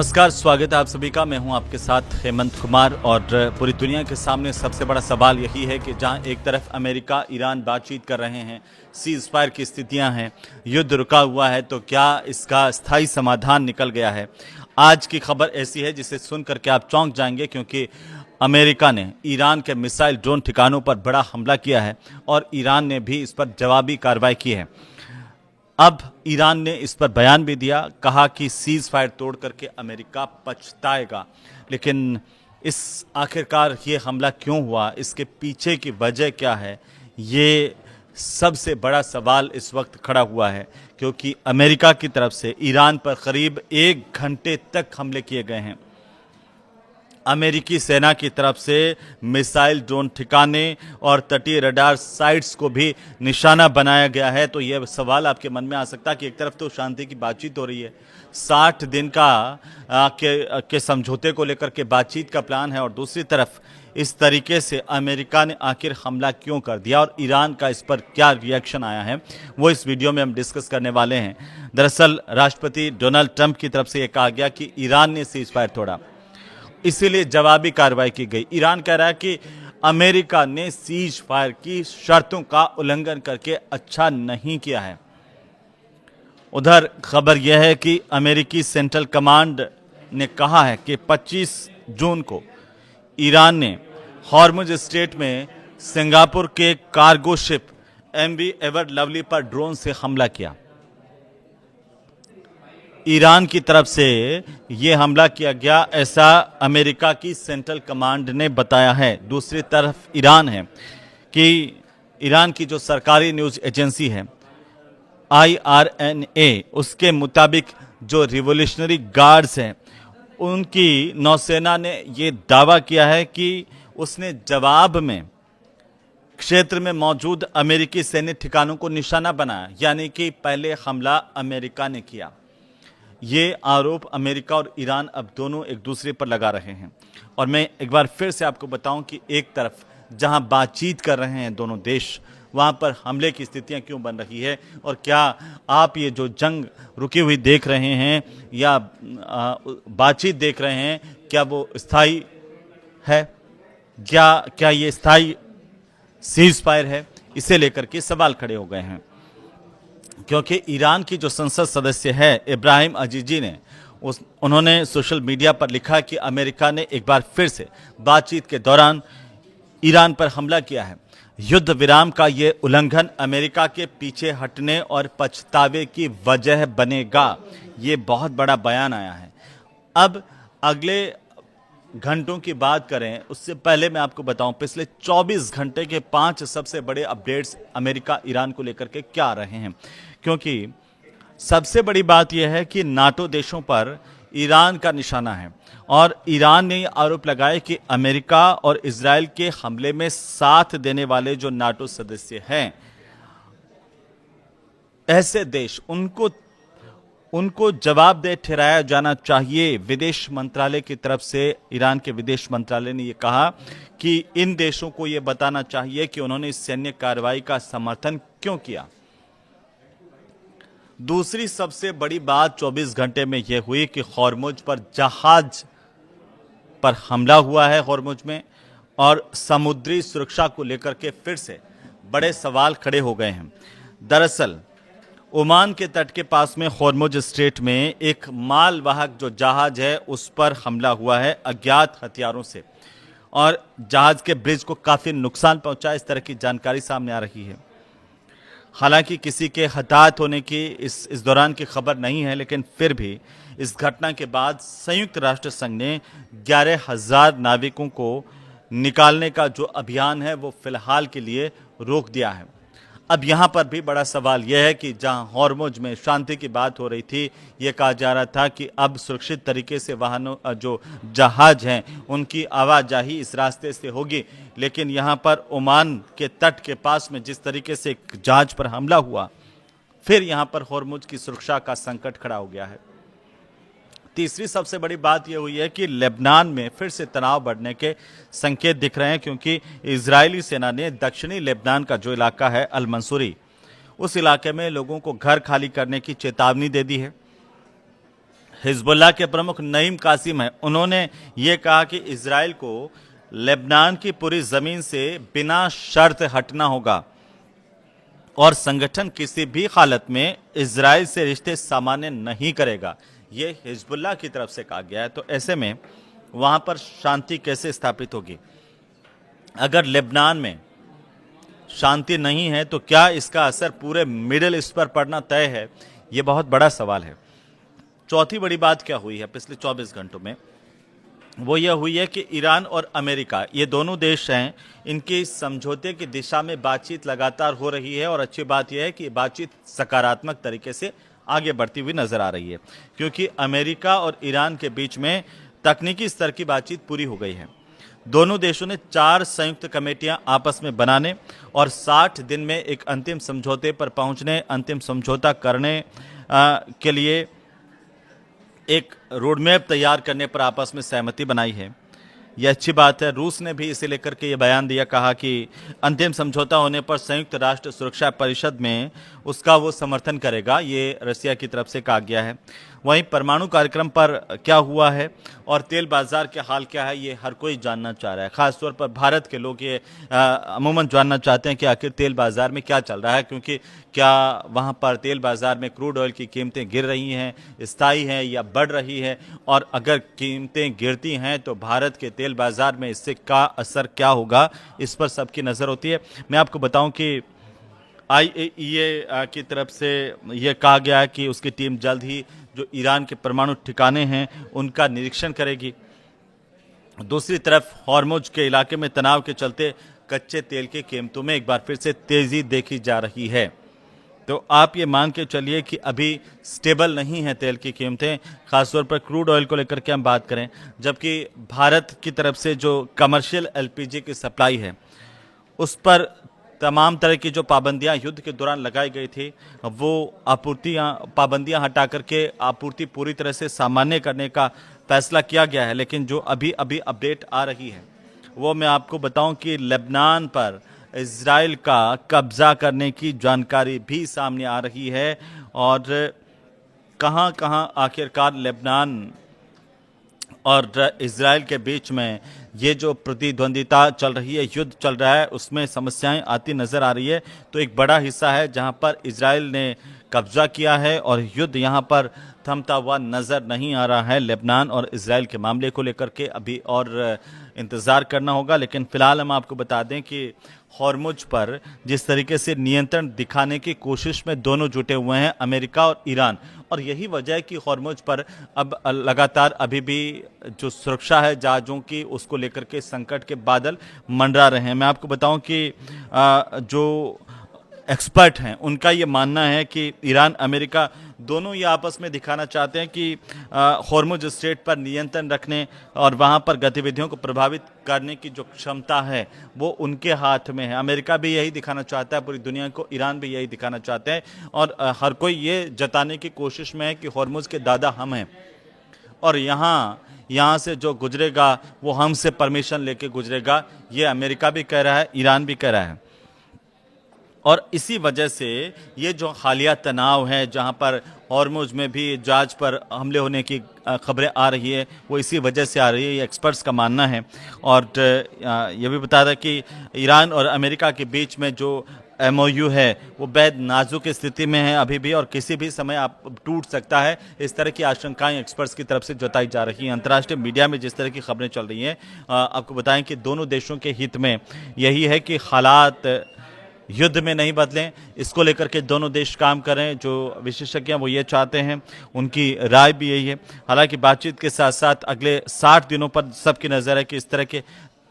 नमस्कार, स्वागत है आप सभी का। मैं हूं आपके साथ हेमंत कुमार। और पूरी दुनिया के सामने सबसे बड़ा सवाल यही है कि जहां एक तरफ अमेरिका ईरान बातचीत कर रहे हैं, सीज फायर की स्थितियां हैं, युद्ध रुका हुआ है, तो क्या इसका स्थायी समाधान निकल गया है? आज की खबर ऐसी है जिसे सुन करके आप चौंक जाएंगे, क्योंकि अमेरिका ने ईरान के मिसाइल ड्रोन ठिकानों पर बड़ा हमला किया है और ईरान ने भी इस पर जवाबी कार्रवाई की है। अब ईरान ने इस पर बयान भी दिया, कहा कि सीज फायर तोड़ करके अमेरिका पछताएगा। लेकिन इस आखिरकार ये हमला क्यों हुआ, इसके पीछे की वजह क्या है, ये सबसे बड़ा सवाल इस वक्त खड़ा हुआ है। क्योंकि अमेरिका की तरफ से ईरान पर करीब 1 घंटे तक हमले किए गए हैं। अमेरिकी सेना की तरफ से मिसाइल ड्रोन ठिकाने और तटीय रडार साइट्स को भी निशाना बनाया गया है। तो यह सवाल आपके मन में आ सकता है कि एक तरफ तो शांति की बातचीत हो रही है, 60 दिन के समझौते को लेकर के बातचीत का प्लान है, और दूसरी तरफ इस तरीके से अमेरिका ने आखिर हमला क्यों कर दिया और ईरान का इस पर क्या रिएक्शन आया है, वो इस वीडियो में हम डिस्कस करने वाले हैं। दरअसल राष्ट्रपति डोनाल्ड ट्रंप की तरफ से यह कहा गया कि ईरान ने सीज फायर तोड़ा, इसीलिए जवाबी कार्रवाई की गई। ईरान कह रहा है कि अमेरिका ने सीज फायर की शर्तों का उल्लंघन करके अच्छा नहीं किया है। उधर खबर यह है कि अमेरिकी सेंट्रल कमांड ने कहा है कि 25 जून को ईरान ने हॉर्मुज स्ट्रेट में सिंगापुर के cargo ship MV Ever Lovely पर ड्रोन से हमला किया। ईरान की तरफ से ये हमला किया गया, ऐसा अमेरिका की सेंट्रल कमांड ने बताया है। दूसरी तरफ ईरान है कि ईरान की जो सरकारी न्यूज़ एजेंसी है IRNA, उसके मुताबिक जो रिवोल्यूशनरी गार्ड्स हैं, उनकी नौसेना ने ये दावा किया है कि उसने जवाब में क्षेत्र में मौजूद अमेरिकी सैन्य ठिकानों को निशाना बनाया, यानी कि पहले हमला अमेरिका ने किया। ये आरोप अमेरिका और ईरान अब दोनों एक दूसरे पर लगा रहे हैं। और मैं एक बार फिर से आपको बताऊं कि एक तरफ जहां बातचीत कर रहे हैं दोनों देश, वहां पर हमले की स्थितियां क्यों बन रही है, और क्या आप ये जो जंग रुकी हुई देख रहे हैं या बातचीत देख रहे हैं, क्या वो स्थायी है, क्या ये स्थायी सीज फायर है, इसे लेकर के सवाल खड़े हो गए हैं। क्योंकि ईरान की जो संसद सदस्य है इब्राहिम अजीजी ने उन्होंने सोशल मीडिया पर लिखा कि अमेरिका ने एक बार फिर से बातचीत के दौरान ईरान पर हमला किया है। युद्ध विराम का ये उल्लंघन अमेरिका के पीछे हटने और पछतावे की वजह बनेगा। ये बहुत बड़ा बयान आया है। अब अगले घंटों की बात करें, उससे पहले मैं आपको बताऊं पिछले 24 घंटे के 5 सबसे बड़े अपडेट्स अमेरिका ईरान को लेकर के क्या आ रहे हैं। क्योंकि सबसे बड़ी बात यह है कि नाटो देशों पर ईरान का निशाना है, और ईरान ने आरोप लगाया कि अमेरिका और इजराइल के हमले में साथ देने वाले जो नाटो सदस्य हैं, ऐसे देश उनको जवाबदेह ठहराया जाना चाहिए। विदेश मंत्रालय की तरफ से ईरान के विदेश मंत्रालय ने यह कहा कि इन देशों को यह बताना चाहिए कि उन्होंने इस सैन्य कार्रवाई का समर्थन क्यों किया। दूसरी सबसे बड़ी बात 24 घंटे में यह हुई कि हॉर्मुज पर जहाज पर हमला हुआ है हॉर्मुज में, और समुद्री सुरक्षा को लेकर के फिर से बड़े सवाल खड़े हो गए हैं। दरअसल ओमान के तट के पास में हॉर्मुज स्ट्रेट में एक मालवाहक जो जहाज है, उस पर हमला हुआ है अज्ञात हथियारों से, और जहाज के ब्रिज को काफी नुकसान पहुंचा, इस तरह की जानकारी सामने आ रही है। हालांकि किसी के हताहत होने की इस दौरान की खबर नहीं है, लेकिन फिर भी इस घटना के बाद संयुक्त राष्ट्र संघ ने 11,000 नाविकों को निकालने का जो अभियान है वो फिलहाल के लिए रोक दिया है। अब यहाँ पर भी बड़ा सवाल यह है कि जहाँ हॉर्मुज में शांति की बात हो रही थी, ये कहा जा रहा था कि अब सुरक्षित तरीके से वाहनों जो जहाज हैं उनकी आवाजाही इस रास्ते से होगी, लेकिन यहाँ पर ओमान के तट के पास में जिस तरीके से एक जहाज पर हमला हुआ, फिर यहाँ पर हॉर्मुज की सुरक्षा का संकट खड़ा हो गया है। तीसरी सबसे बड़ी बात यह हुई है कि लेबनान में फिर से तनाव बढ़ने के संकेत दिख रहे हैं, क्योंकि इजरायली सेना ने दक्षिणी लेबनान का जो इलाका है अल मंसूरी, उस इलाके में लोगों को घर खाली करने की चेतावनी दे दी है। हिजबुल्लाह के प्रमुख नईम कासिम हैं, उन्होंने ये कहा कि इजराइल को लेबनान की पूरी जमीन से बिना शर्त हटना होगा और संगठन किसी भी हालत में इजराइल से रिश्ते सामान्य नहीं करेगा। ये हिजबुल्लाह की तरफ से कहा गया है। तो ऐसे में वहां पर शांति कैसे स्थापित होगी? अगर लेबनान में शांति नहीं है तो क्या इसका असर पूरे मिडिल ईस्ट पर पड़ना तय है? ये बहुत बड़ा सवाल है। चौथी बड़ी बात क्या हुई है पिछले 24 घंटों में? वो यह हुई है कि ईरान और अमेरिका, ये दोनों देश हैं, इनकी समझौते की दिशा में बातचीत लगातार हो रही है और अच्छी बात यह है कि बातचीत सकारात्मक तरीके से आगे बढ़ती हुई नजर आ रही है, क्योंकि अमेरिका और ईरान के बीच में तकनीकी स्तर की बातचीत पूरी हो गई है। दोनों देशों ने 4 संयुक्त कमेटियां आपस में बनाने और 60 दिन में एक अंतिम समझौते पर पहुंचने, अंतिम समझौता करने के लिए एक रोडमैप तैयार करने पर आपस में सहमति बनाई है। यह अच्छी बात है। रूस ने भी इसे लेकर के ये बयान दिया, कहा कि अंतिम समझौता होने पर संयुक्त राष्ट्र सुरक्षा परिषद में उसका वो समर्थन करेगा। ये रसिया की तरफ से कहा गया है। वहीं परमाणु कार्यक्रम पर क्या हुआ है और तेल बाजार के हाल क्या है, ये हर कोई जानना चाह रहा है। खासतौर पर भारत के लोग ये अमूमन जानना चाहते हैं कि आखिर तेल बाजार में क्या चल रहा है, क्योंकि क्या वहाँ पर तेल बाजार में क्रूड ऑयल की कीमतें गिर रही हैं, स्थायी हैं या बढ़ रही है, और अगर कीमतें गिरती हैं तो भारत के तेल बाजार में इससे का असर क्या होगा, इस पर सबकी नज़र होती है। मैं आपको बताऊं कि IAEA की तरफ से यह कहा गया है कि उसकी टीम जल्द ही जो ईरान के परमाणु ठिकाने हैं उनका निरीक्षण करेगी। दूसरी तरफ हॉर्मुज के इलाके में तनाव के चलते कच्चे तेल की कीमतों में एक बार फिर से तेजी देखी जा रही है। तो आप ये मान के चलिए कि अभी स्टेबल नहीं है तेल की कीमतें, खासतौर पर क्रूड ऑयल को लेकर के हम बात करें, जबकि भारत की तरफ से जो कमर्शियल LPG की सप्लाई है उस पर तमाम तरह की जो पाबंदियां युद्ध के दौरान लगाई गई थी, वो पाबंदियां हटा करके आपूर्ति पूरी तरह से सामान्य करने का फैसला किया गया है। लेकिन जो अभी अभी अपडेट आ रही है वो मैं आपको बताऊं कि लेबनान पर इजराइल का कब्जा करने की जानकारी भी सामने आ रही है, और कहां कहां आखिरकार लेबनान और इजराइल के बीच में ये जो प्रतिद्वंदिता चल रही है, युद्ध चल रहा है, उसमें समस्याएं आती नजर आ रही है। तो एक बड़ा हिस्सा है जहां पर इजराइल ने कब्जा किया है और युद्ध यहां पर थमता हुआ नजर नहीं आ रहा है। लेबनान और इजराइल के मामले को लेकर के अभी और इंतजार करना होगा। लेकिन फिलहाल हम आपको बता दें कि हॉर्मुज पर जिस तरीके से नियंत्रण दिखाने की कोशिश में दोनों जुटे हुए हैं, अमेरिका और ईरान, और यही वजह है कि हॉर्मुज पर अब लगातार अभी भी जो सुरक्षा है जहाज़ों की, उसको लेकर के संकट के बादल मंडरा रहे हैं। मैं आपको बताऊं कि जो एक्सपर्ट हैं उनका ये मानना है कि ईरान अमेरिका दोनों ये आपस में दिखाना चाहते हैं कि हॉर्मुज स्ट्रेट पर नियंत्रण रखने और वहाँ पर गतिविधियों को प्रभावित करने की जो क्षमता है वो उनके हाथ में है। अमेरिका भी यही दिखाना चाहता है पूरी दुनिया को, ईरान भी यही दिखाना चाहते हैं, और हर कोई ये जताने की कोशिश में है कि हॉर्मुज के दादा हम हैं और यहाँ से जो गुजरेगा वो हमसे परमिशन लेके गुजरेगा। ये अमेरिका भी कह रहा है, ईरान भी कह रहा है। और इसी वजह से ये जो हालिया तनाव है, जहां पर हॉर्मुज में भी जहाज पर हमले होने की खबरें आ रही है, वो इसी वजह से आ रही है, ये एक्सपर्ट्स का मानना है। और ये भी बता रहा कि ईरान और अमेरिका के बीच में जो MOU है वो बेहद नाजुक स्थिति में है अभी भी, और किसी भी समय आप टूट सकता है। इस तरह की आशंकाएं एक्सपर्ट्स की तरफ से जताई जा रही हैं। अंतर्राष्ट्रीय मीडिया में जिस तरह की खबरें चल रही हैं, आपको बताएं कि दोनों देशों के हित में यही है कि हालात युद्ध में नहीं बदलें, इसको लेकर के दोनों देश काम करें। जो विशेषज्ञ हैं वो ये चाहते हैं, उनकी राय भी यही है। हालांकि बातचीत के साथ साथ अगले 60 दिनों पर सबकी नज़र है कि इस तरह के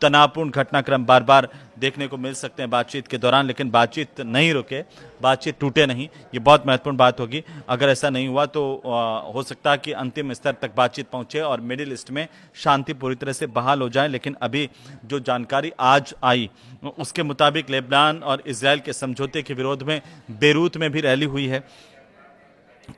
तनावपूर्ण घटनाक्रम बार बार देखने को मिल सकते हैं बातचीत के दौरान, लेकिन बातचीत नहीं रुके, बातचीत टूटे नहीं, ये बहुत महत्वपूर्ण बात होगी। अगर ऐसा नहीं हुआ तो हो सकता है कि अंतिम स्तर तक बातचीत पहुंचे और मिडिल ईस्ट में शांति पूरी तरह से बहाल हो जाए। लेकिन अभी जो जानकारी आज आई उसके मुताबिक लेबनान और इजराइल के समझौते के विरोध में बेरूत में भी रैली हुई है।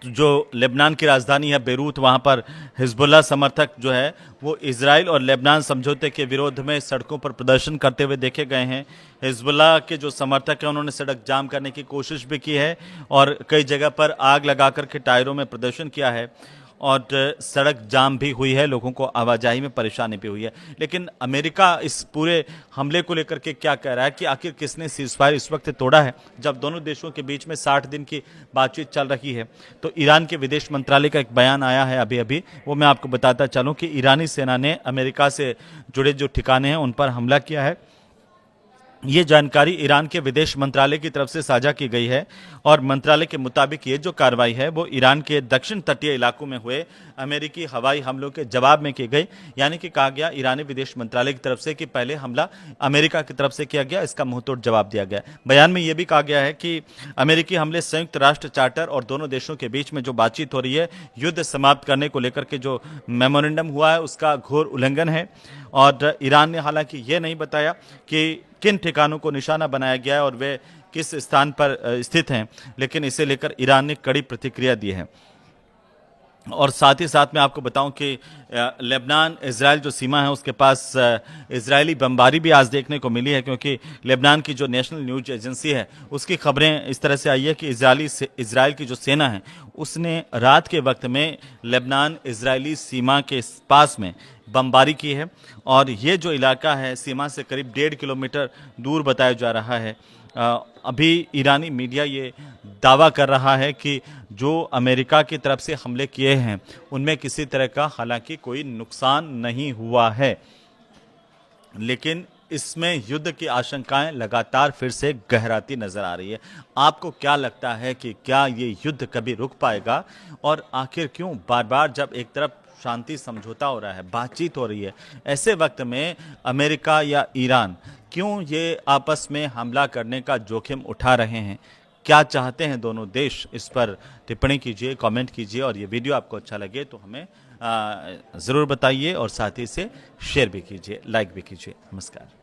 जो लेबनान की राजधानी है बेरूत, वहाँ पर हिजबुल्लाह समर्थक जो है वो इजराइल और लेबनान समझौते के विरोध में सड़कों पर प्रदर्शन करते हुए देखे गए हैं। हिजबुल्लाह के जो समर्थक हैं उन्होंने सड़क जाम करने की कोशिश भी की है और कई जगह पर आग लगा कर के टायरों में प्रदर्शन किया है। और सड़क जाम भी हुई है, लोगों को आवाजाही में परेशानी भी हुई है। लेकिन अमेरिका इस पूरे हमले को लेकर के क्या कह रहा है कि आखिर किसने सीज़फायर इस वक्त तोड़ा है, जब दोनों देशों के बीच में 60 दिन की बातचीत चल रही है। तो ईरान के विदेश मंत्रालय का एक बयान आया है अभी अभी, वो मैं आपको बताता चलूं कि ईरानी सेना ने अमेरिका से जुड़े जो ठिकाने हैं उन पर हमला किया है। ये जानकारी ईरान के विदेश मंत्रालय की तरफ से साझा की गई है और मंत्रालय के मुताबिक ये जो कार्रवाई है वो ईरान के दक्षिण तटीय इलाकों में हुए अमेरिकी हवाई हमलों के जवाब में की गई। यानी कि कहा गया ईरानी विदेश मंत्रालय की तरफ से कि पहले हमला अमेरिका की तरफ से किया गया, इसका मुंहतोड़ जवाब दिया गया। बयान में यह भी कहा गया है कि अमेरिकी हमले संयुक्त राष्ट्र चार्टर और दोनों देशों के बीच में जो बातचीत हो रही है, युद्ध समाप्त करने को लेकर के जो मेमोरेंडम हुआ है उसका घोर उल्लंघन है। और ईरान ने हालांकि ये नहीं बताया कि किन ठिकानों को निशाना बनाया गया है और वे किस स्थान पर स्थित हैं, लेकिन इसे लेकर ईरान ने कड़ी प्रतिक्रिया दी है। और साथ ही साथ मैं आपको बताऊं कि लेबनान इजराइल जो सीमा है उसके पास इजरायली बमबारी भी आज देखने को मिली है, क्योंकि लेबनान की जो नेशनल न्यूज एजेंसी है उसकी खबरें इस तरह से आई है कि इजराइल की जो सेना है उसने रात के वक्त में लेबनान इजरायली सीमा के पास में बमबारी की है। और ये जो इलाका है सीमा से करीब 1.5 किलोमीटर दूर बताया जा रहा है। अभी ईरानी मीडिया ये दावा कर रहा है कि जो अमेरिका की तरफ से हमले किए हैं उनमें किसी तरह का हालांकि कोई नुकसान नहीं हुआ है, लेकिन इसमें युद्ध की आशंकाएं लगातार फिर से गहराती नजर आ रही है। आपको क्या लगता है कि क्या ये युद्ध कभी रुक पाएगा, और आखिर क्यों बार बार जब एक तरफ शांति समझौता हो रहा है, बातचीत हो रही है, ऐसे वक्त में अमेरिका या ईरान क्यों ये आपस में हमला करने का जोखिम उठा रहे हैं? क्या चाहते हैं दोनों देश? इस पर टिप्पणी कीजिए, कमेंट कीजिए, और ये वीडियो आपको अच्छा लगे तो हमें ज़रूर बताइए और साथ ही इसे शेयर भी कीजिए, लाइक भी कीजिए। नमस्कार।